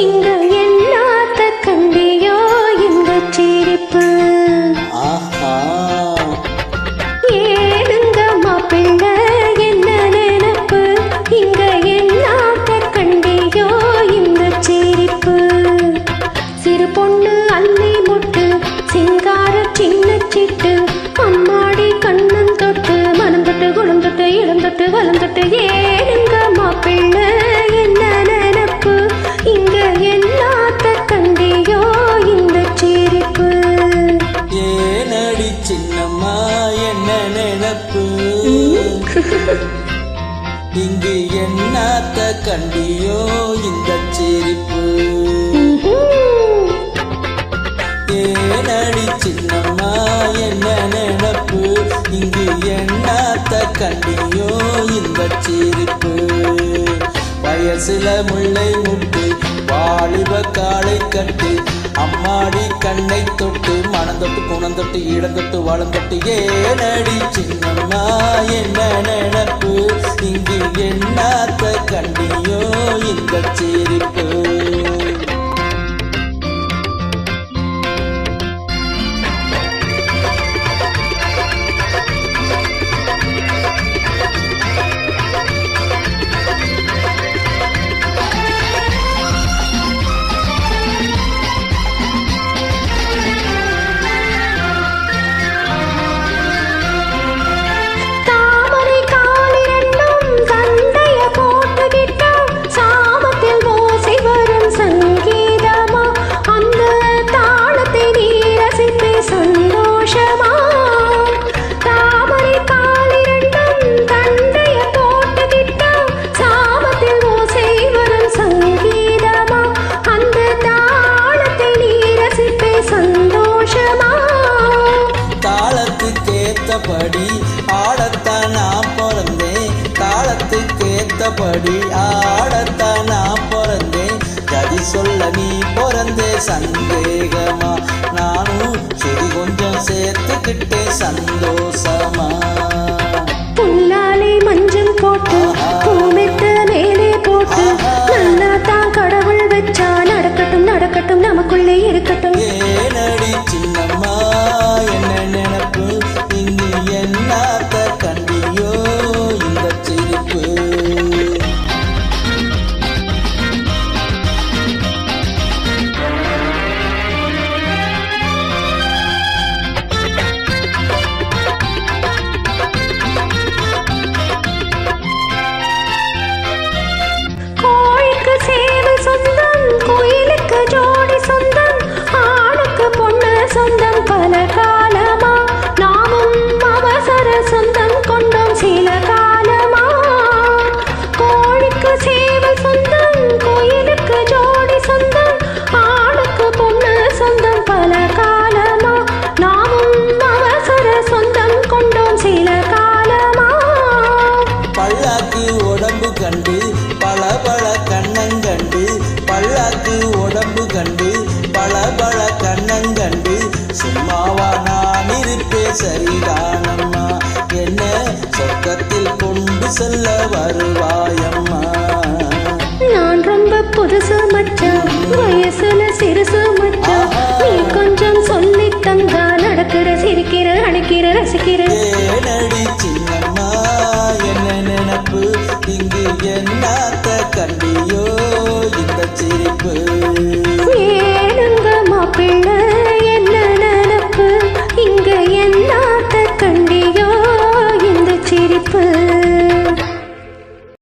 இங்க என்னாத்த கண்டியோ இந்த சிரிப்பு. ஏடுங்க மாப்பிள்ளை என்ன நினைப்பு, இங்க என்னாத்த கண்டியோ இந்த சிரிப்பு. சிறு பொண்ணு அள்ளி முட்டு சிங்கார சின்ன சிட்டு, அம்மாடி கண்ணன் தொட்டு மனம் தொட்டு குணம் தொட்டு இளம் தொட்டு வலம் தொட்டு. ஏடுங்க மாப்பிள்ளை என்ன நினைப்பு, இங்க என்னாத்த கண்டியோ இந்த சிரிப்பு. ஏனடி சின்னம்மா என்ன நினைப்பு, இங்கு என்னாத்த கண்டியோ இந்த சிரிப்பு. ஏனடி சின்னம்மா என்ன நினைப்பு, இங்கு என்னாத்த கண்டியோ இந்த சிரிப்பு. வயசுல முல்லை முட்டு வாலிப காலை கட்டு, அம்மாடி கண்ணை தொட்டு மனம் தொட்டு குணம் தொட்டு இடம் தொட்டு வளம் தொட்டு. ஏனடி சின்னம்மா என்ன நினைப்பு, இங்கு என்னாத்த கண்டியோ இந்த சிரிப்பு. படி ஆடத்தான் நான் பிறந்தேன், தாளத்துக்கு ஏத்தபடி ஆடத்தான் நான் பிறந்தேன். கதி சொல்ல நீ பிறந்தே சந்தேகமா, நானும் செடி கொஞ்சம் சேர்த்துக்கிட்டேன் சந்தோஷமா. புல்லாலே மஞ்சள் போட்டு பூமெத்த மேலே போட்டு, நல்லா தான் கடவுள் வச்சா நடக்கட்டும் நடக்கட்டும் நமக்குள்ளே இருக்கட்டும். ஏனடி சின்னம்மா என்ன நினைப்பு, இங்கு என்னாத்த கண்டியோ இந்த சிரிப்பு. கோழிக்கு சேவை சொந்தம், கோயிலுக்கு ஜோடி சொந்தம், ஆணுக்கு பொண்ணு சொந்தம். பல காலமா நாமும் அவசர சொந்தம் கொண்டோம் சில காலமா. கோழிக்கு சேவை சொந்தம், கோயிலுக்கு ஜோடி சொந்தம், ஆணுக்கு பொண்ணு சொந்தம். பல காலமா நாமும் அவசர சொந்தம் கொண்டோம் சில காலமா. பல்லாக்கு உடம்பு கண்டு பல பல கண்ணங்கண்டு, பல்லாக்கு உடம்பு கண்டு பல பல கண்ணங்கண்டு. சும்மாவா நான் இருப்பேன் சரிதானம்மா, என்ன சொர்க்கத்தில் கொண்டு செல்ல வருவாயம்மா. நான் ரொம்ப புதுசு மச்சான், வயசுல சிறுசு மச்சான். நீ கொஞ்சம் சொல்லி தந்தா நடக்கிற சிரிக்கிற அணைக்கிற ரசிக்கிற. ஏனடி சின்னம்மா என்ன நினைப்பு, இங்கு என்னாத்த கண்டியோ இந்த சிரிப்பு.